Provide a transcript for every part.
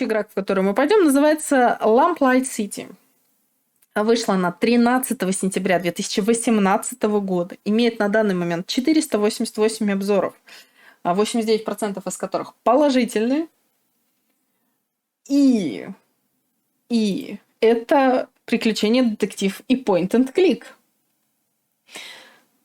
Следующая игра, в которую мы пойдем, называется Lamplight City. Вышла она 13 сентября 2018 года. Имеет на данный момент 488 обзоров, 89% из которых положительные. И это приключение, детектив и point and click.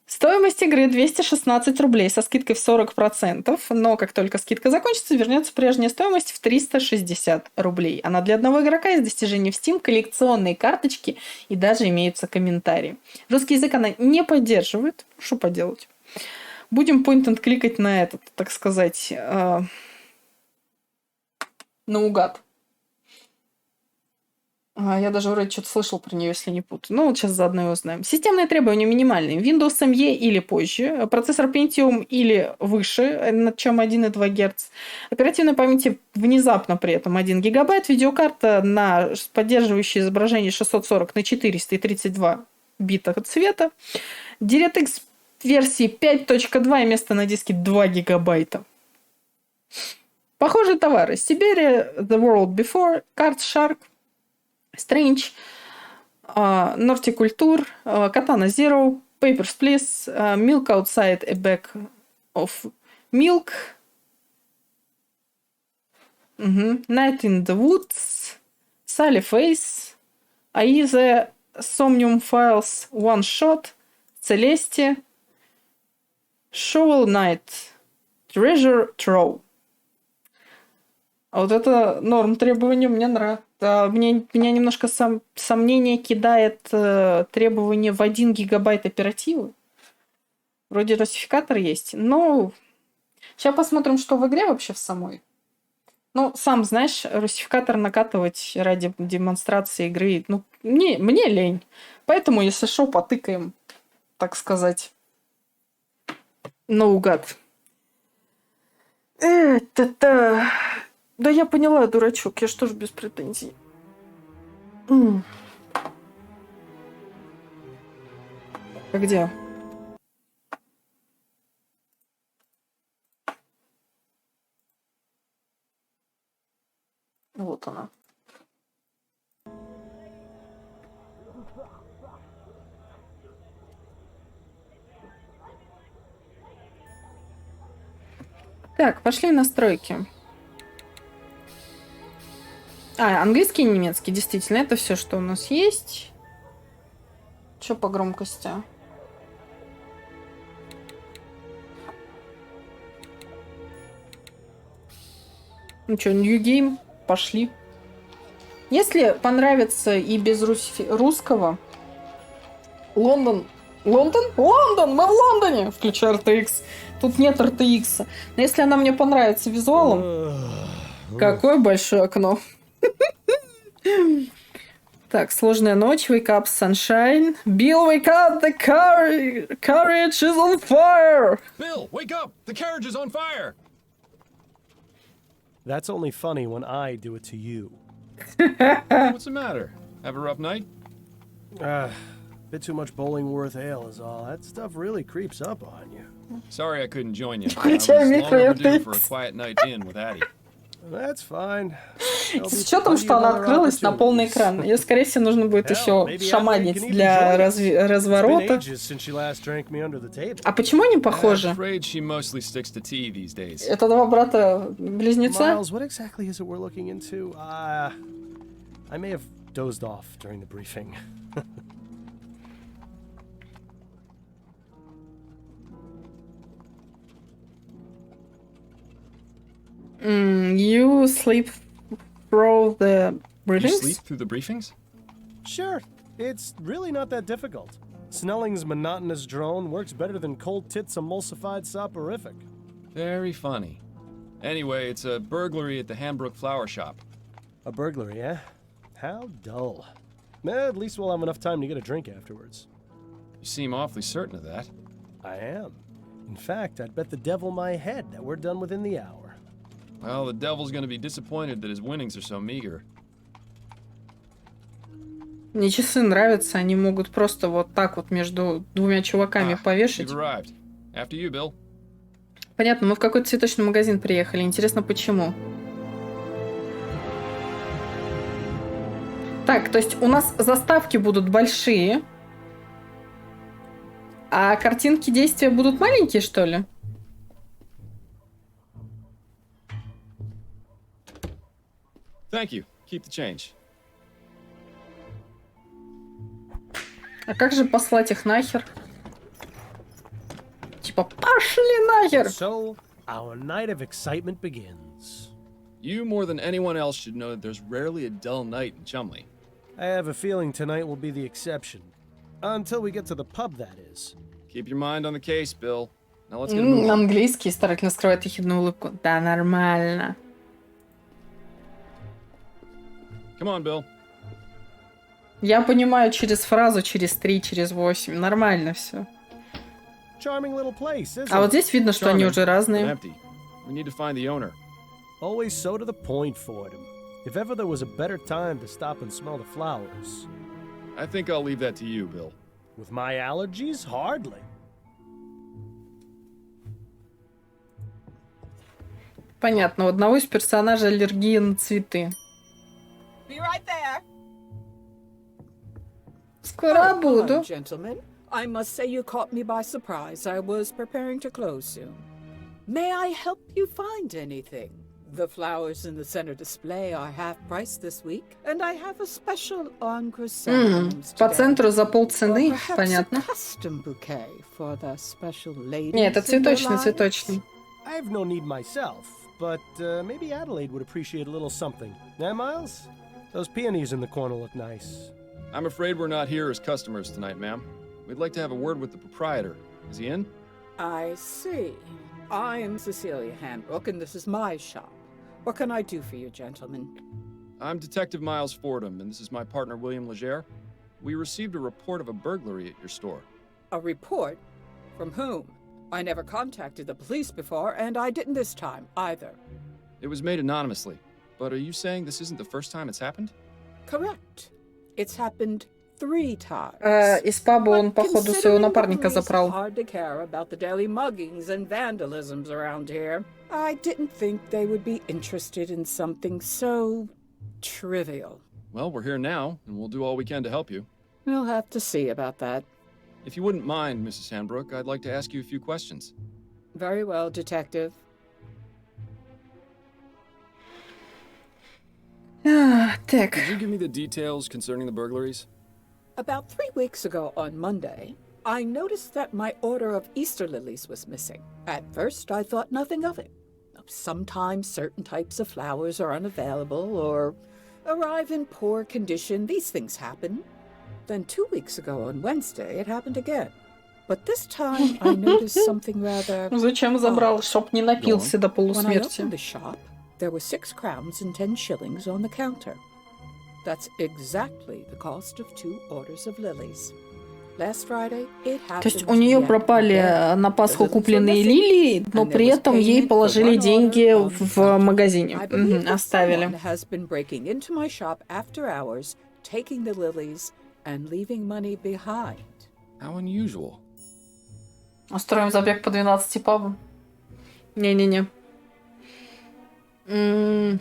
Стоимость игры 216 рублей со скидкой в 40%, но как только скидка закончится, вернется прежняя стоимость в 360 рублей. Она для одного игрока из достижений в Steam, коллекционные карточки и даже имеются комментарии. Русский язык она не поддерживает. Что поделать? Будем point and кликать на этот, так сказать, наугад. Я даже вроде что-то слышал про нее, если не путаю. Ну, вот сейчас заодно и узнаем. Системные требования минимальные. Windows ME или позже. Процессор Pentium или выше, чем 1,2 Гц. Оперативной памяти внезапно при этом 1 гигабайт. Видеокарта на поддерживающее изображение 640 на 400 и 32 бита цвета. DirectX версии 5.2 и место на диске 2 гигабайта. Похожие товары. Siberia, The World Before, Card Shark, Strange, Norticulture, Katana Zero, Papers, Please, Milk Outside a Bag of Milk, Night in the Woods, Sally Face, Aize, Somnium Files, One Shot, Celeste, Shovel Knight, Treasure Trove. А вот это норм требования мне нравится. Меня немножко сомнение кидает требование в 1 гигабайт оперативы. Вроде русификатор есть. Но сейчас посмотрим, что в игре вообще в самой. Ну, сам знаешь, русификатор накатывать ради демонстрации игры, ну, мне лень. Поэтому, если что, потыкаем, так сказать, наугад. Да я поняла, дурачок, я что ж без претензий. А где? Вот она. Так, пошли в настройки. Английский и немецкий, действительно, это все, что у нас есть. Что по громкости? Ну что, New Game, пошли. Если понравится и без русского, Лондон, мы в Лондоне, включая RTX. Тут нет RTX. Но если она мне понравится визуалом, какое большое окно. Так, сложная ночь. Wake up, sunshine. Bill, wake up! The carriage is on fire! Bill, wake up! The carriage is on fire! That's only funny when I do it to you. What's the matter? Have a rough night? Bit too much Bollingworth ale is all. That stuff really creeps up on you. Sorry I couldn't join you. I was long overdue for a quiet night in with Addie. That's fine. С учетом, что она открылась на полный экран. Ее, скорее всего, нужно будет еще шаманить для разворота. А почему они похожи? Это два брата-близнеца? I may have dozed off during the briefing. You sleep through the briefings? You sleep through the briefings? Sure. It's really not that difficult. Snelling's monotonous drone works better than Cold Tit's emulsified soporific. Very funny. Anyway, it's a burglary at the Hambrook Flower Shop. A burglary, eh? How dull. At least we'll have enough time to get a drink afterwards. You seem awfully certain of that. I am. In fact, I'd bet the devil my head that we're done within the hour. Well, the devil's gonna be disappointed that his winnings are so meager. Мне часы нравятся, они могут просто вот так вот между двумя чуваками повешать. You've arrived. After you, Bill. Понятно, мы в какой-то цветочный магазин приехали. Интересно, почему? Так, то есть у нас заставки будут большие, а картинки действия будут маленькие, что ли? Thank you. Keep the change. А как же послать их нахер? Типа, пошли нахер! So, our night of excitement begins. You, more than anyone else, should know that there's rarely a dull night in Chumley. I have a feeling tonight will be the exception. Until we get to the pub, that is. Keep your mind on the case, Bill. Now let's get a move on. Английский старательно скрывает ехидную улыбку. Да, нормально. Come on, Bill. Я понимаю через фразу, через 3, через 8. Нормально все. Charming little place, isn't А вот it? здесь видно, что они Charming, уже but разные. empty. We need to find the owner. Always so to the point, Fordham. If ever there was a better time to stop and smell the flowers. I think I'll leave that to you, Bill. With my allergies, hardly. Понятно, у одного из персонажей аллергия на цветы. Be right there. Скоро Hello, буду. gentlemen. I must say you caught me by surprise. I was preparing to close soon. May I help you find anything? The flowers in the center display are half price this week, and I have a special on chrysanthemums По today. центру за Or полцены, perhaps понятно. a custom bouquet for the special ladies Не, это in their цветочный, lives. цветочный. I have no need myself, but maybe Adelaide would appreciate a little something. Eh, Miles? Those peonies in the corner look nice. I'm afraid we're not here as customers tonight, ma'am. We'd like to have a word with the proprietor. Is he in? I see. I am Cecilia Handbook, and this is my shop. What can I do for you, gentlemen? I'm Detective Miles Fordham, and this is my partner, William Legere. We received a report of a burglary at your store. A report? From whom? I never contacted the police before, and I didn't this time, either. It was made anonymously, but are you saying this isn't the first time it's happened? Correct. It's happened 3 times. Из паба он, But походу, своего considering the напарника police забрал. hard to care about the daily muggings and vandalisms around here, I didn't think they would be interested in something so trivial. Well, we're here now, and we'll do all we can to help you. We'll have to see about that. If you wouldn't mind, Mrs. Handbrook, I'd like to ask you a few questions. Very well, Detective. Так. Could you give me the details concerning the burglaries? About 3 weeks ago on Monday, I noticed that my order of Easter lilies was missing. At first, I thought nothing of it. Sometimes certain types of flowers are unavailable or arrive in poor condition. These things happen. Then 2 weeks ago on Wednesday, it happened again. But this time, I noticed something rather... Зачем забрал? Чтоб не напился до When I полусмерти. opened the shop, there were 6 crowns and 10 shillings on the counter. That's exactly the cost of 2 orders of lilies. Last Friday, it happened. То есть у нее пропали на Пасху купленные лилии, но при этом ей положили деньги в магазине. Оставили. Has been breaking into my shop after hours, taking the lilies and leaving money behind. How unusual. Устроим забег по 12 пабам. Не-не-не. Have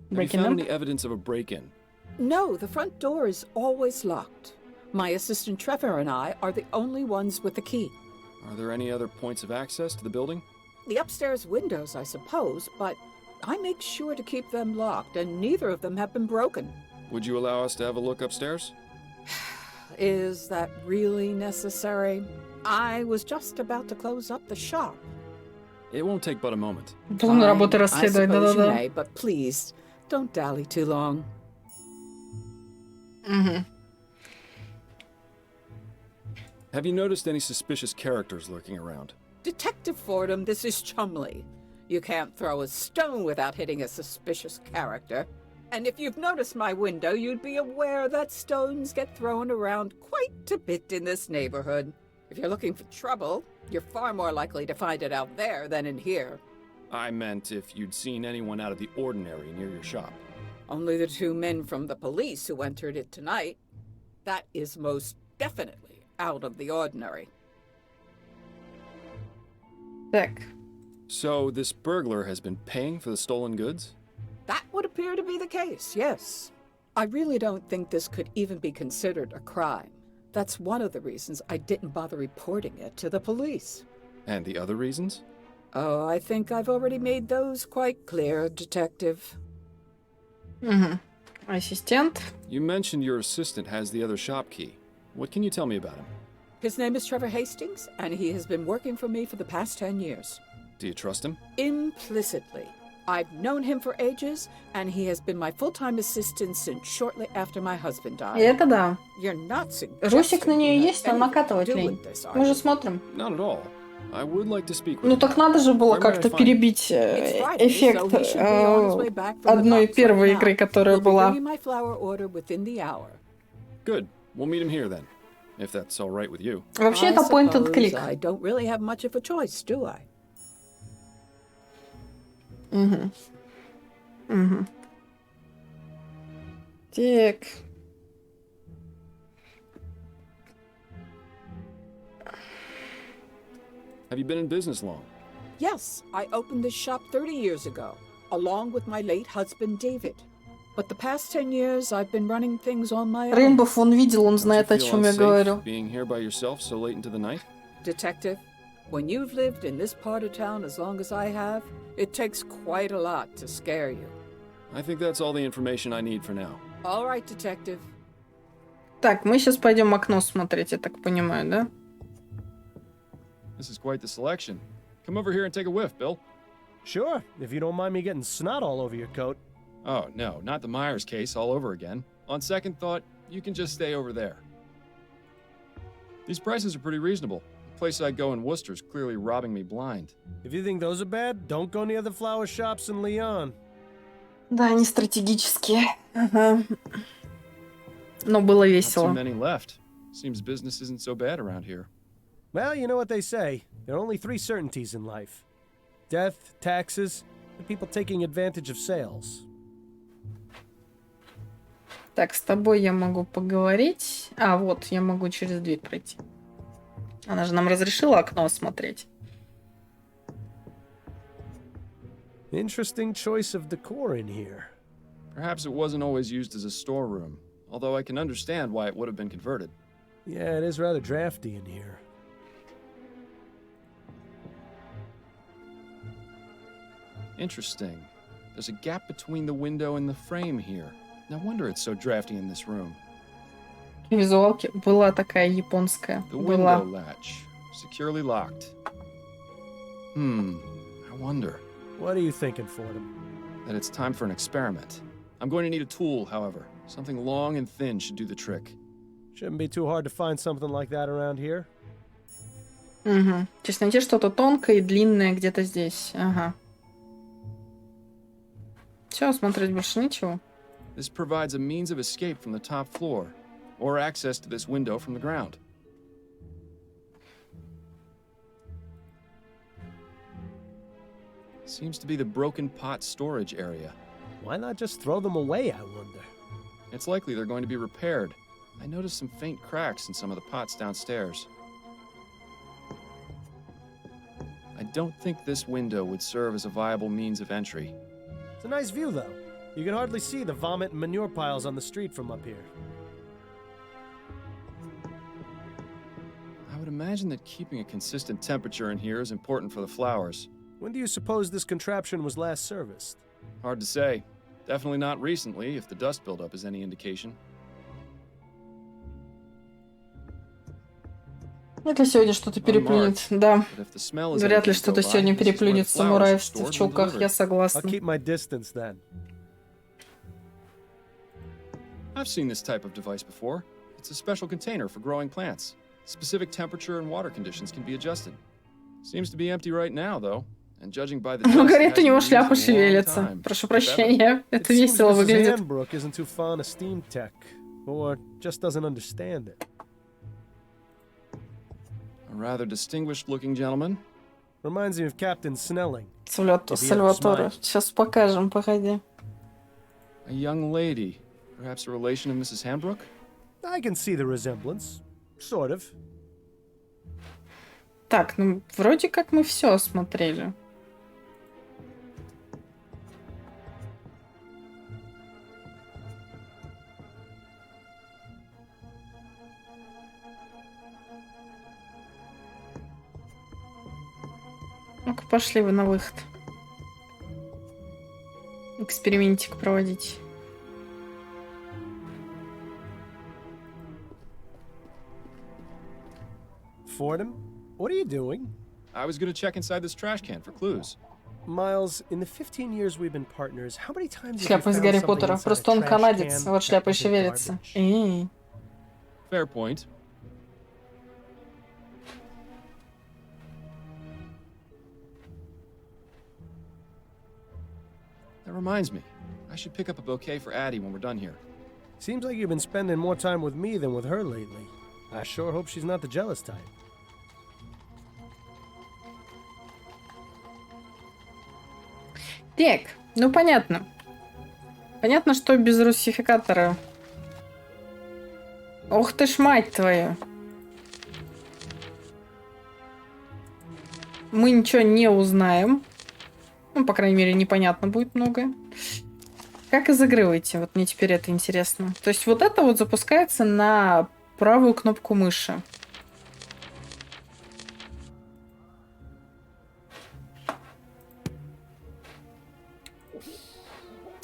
you Breaking found up? any evidence of a break-in? No, the front door is always locked. My assistant Trevor and I are the only ones with the key. Are there any other points of access to the building? The upstairs windows, I suppose, but I make sure to keep them locked, and neither of them have been broken. Would you allow us to have a look upstairs? Is that really necessary? I was just about to close up the shop. It won't take but a moment. Полная работа I расследовать, suppose you да-да-да. may, but please, don't dally too long. Have you noticed any suspicious characters lurking around? Detective Fordham, this is Chumley. You can't throw a stone without hitting a suspicious character. And if you've noticed my window, you'd be aware that stones get thrown around quite a bit in this neighborhood. If you're looking for trouble, you're far more likely to find it out there than in here. I meant if you'd seen anyone out of the ordinary near your shop. Only the 2 men from the police who entered it tonight. That is most definitely out of the ordinary. Так. So this burglar has been paying for the stolen goods? That would appear to be the case, yes. I really don't think this could even be considered a crime. That's one of the reasons I didn't bother reporting it to the police. And the other reasons? Oh, I think I've already made those quite clear, Detective. Угу. Ассистент. You mentioned your assistant has the other shop key. What can you tell me about him? His name is Trevor Hastings, and he has been working for me for the past 10 years. Do you trust him? Implicitly. I've known him for ages, and he has been my full-time assistant since shortly after my husband died. Это да. You're not suggesting Русик на нее you have есть, но anything to накатывать do лень. with this, are Мы же you? смотрим. Not at all. I would like to speak with Ну him. так надо же было Where may I как-то find him? перебить It's Friday, эффект so he should be on his way back from the одной cops первой right игры, now. которая He'll be была. bringing my flower order within the hour. Good. We'll meet him here then. If that's all right with you. Вообще I это point and suppose click. I don't really have much of a choice, do I? Угу. Угу. Так. Have you been in business long? Yes, I opened this shop 30 years ago, along with my late husband, David. But the past 10 years, I've been running things on my own. Рейнбов он видел, он Don't you знает, о feel чем я unsafe говорю. being here by yourself so late into the night? Detective, when you've lived in this part of town as long as I have, it takes quite a lot to scare you. I think that's all the information I need for now. All right, Detective. Так, мы сейчас пойдем окно смотреть, я так понимаю, да? This is quite the selection. Come over here and take a whiff, Bill. Sure, if you don't mind me getting snot all over your coat. Oh, no, not the Myers case all over again. On second thought, you can just stay over there. These prices are pretty reasonable. The place I go in Worcester's clearly robbing me blind. If you think those are bad, don't go near the flower shops in Lyon. Да, они стратегические. Ага. Но было Not too весело. many left. Seems business isn't so bad around here. Well, you know what they say. There are only 3 certainties in life. Death, taxes, and people taking advantage of sales. Так, с тобой я могу поговорить. А, вот, я могу через дверь пройти. Она же нам разрешила окно осмотреть. Interesting choice of decor in here. Perhaps it wasn't always used as a storeroom, although I can understand why it would have been converted. Yeah, it is rather drafty in here. Interesting. There's a gap between the window and the frame here. No wonder it's so drafty in this room. Визуалки была такая японская. The Была. window latch, securely locked. I wonder What are you thinking, Fordham? that it's time for an experiment. I'm going to need a tool, however. Something long and thin should do the trick. Shouldn't be too hard to find something like that around here. Угу. То есть найти что-то тонкое и длинное где-то здесь. Ага. Все, смотреть больше ничего. This provides a means of escape from the top floor, or access to this window from the ground. Seems to be the broken pot storage area. Why not just throw them away, I wonder? It's likely they're going to be repaired. I noticed some faint cracks in some of the pots downstairs. I don't think this window would serve as a viable means of entry. It's a nice view, though. You can hardly see the vomit and manure piles on the street from up here. I would imagine that keeping a consistent temperature in here is important for the flowers. When do you suppose this contraption was last serviced? Hard to say. Definitely not recently, if the dust buildup is any indication. Вряд ли сегодня что-то переплюнет. Да. But if the smell is Вряд ли anything to что-то go by, сегодня this is where переплюнет the самурая flowers в are stored and чулках. Я delivered. I'll согласна. keep my distance then. I've seen this type of device before. It's a special container for growing plants. Specific temperature and water conditions can be adjusted. Seems to be empty right now, though. And judging by the Ну, dust, it говорит, у hasn't него been used шляпа in a long шевелится. time. Прошу If ever. прощения. It Это seems весело Mrs. выглядит. Hanbrook isn't too fond of steam tech, or just doesn't understand it. A rather distinguished-looking gentleman. Reminds me of Captain Snelling. Сальваторе. Сейчас покажем, погоди. A young lady. Perhaps a relation of Mrs. Hanbrook? I can see the resemblance. Sort of. Так, ну, вроде как мы все осмотрели. Ну-ка, пошли вы на выход. Экспериментик проводить. Fordham, what are you doing? I was gonna check inside this trash can for clues. Miles, in the 15 years we've been partners, how many times have you Шляпа из found Гарри something Поттера. inside Просто a он trash канадец. can Вот that шляпа и wasn't шевелится. garbage? Fair point. That reminds me. I should pick up a bouquet for Addie when we're done here. Seems like you've been spending more time with me than with her lately. I sure hope she's not the jealous type. Так, ну понятно. Понятно, что без русификатора. Ух ты ж, мать твою. Мы ничего не узнаем. Ну, по крайней мере, непонятно будет многое. Как из игры выйти? Вот мне теперь это интересно. То есть вот это вот запускается на правую кнопку мыши.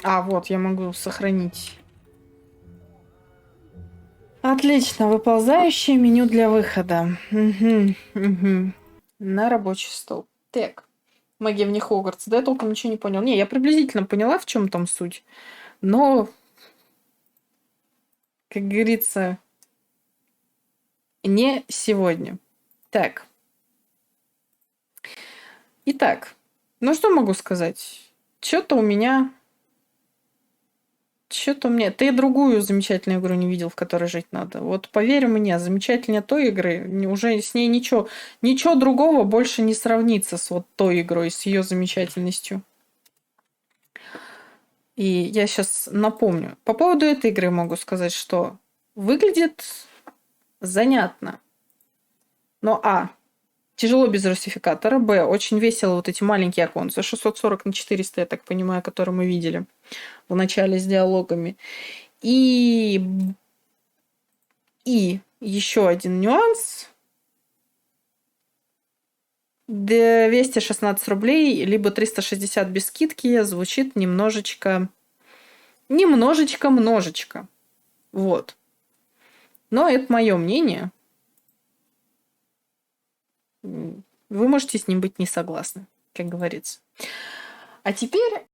А, вот, я могу сохранить. Отлично. Выползающее меню для выхода. Угу, угу. На рабочий стол. Так. Магия вне Хогвартса. Да, я толком ничего не понял. Не, я приблизительно поняла, в чем там суть. Но, как говорится, не сегодня. Так. Итак. Ну, что могу сказать? Что-то у меня... Ты другую замечательную игру не видел, в которой жить надо. Вот поверь мне, замечательнее той игры, уже с ней ничего другого больше не сравнится с вот той игрой, с ее замечательностью. И я сейчас напомню. По поводу этой игры могу сказать, что выглядит занятно. Но тяжело без русификатора. Б, очень весело вот эти маленькие оконца. 640 на 400, я так понимаю, которые мы видели в начале с диалогами. И еще один нюанс. 216 рублей, либо 360 без скидки звучит немножечко. Вот. Но это мое мнение. Вы можете с ним быть не согласны, как говорится. А теперь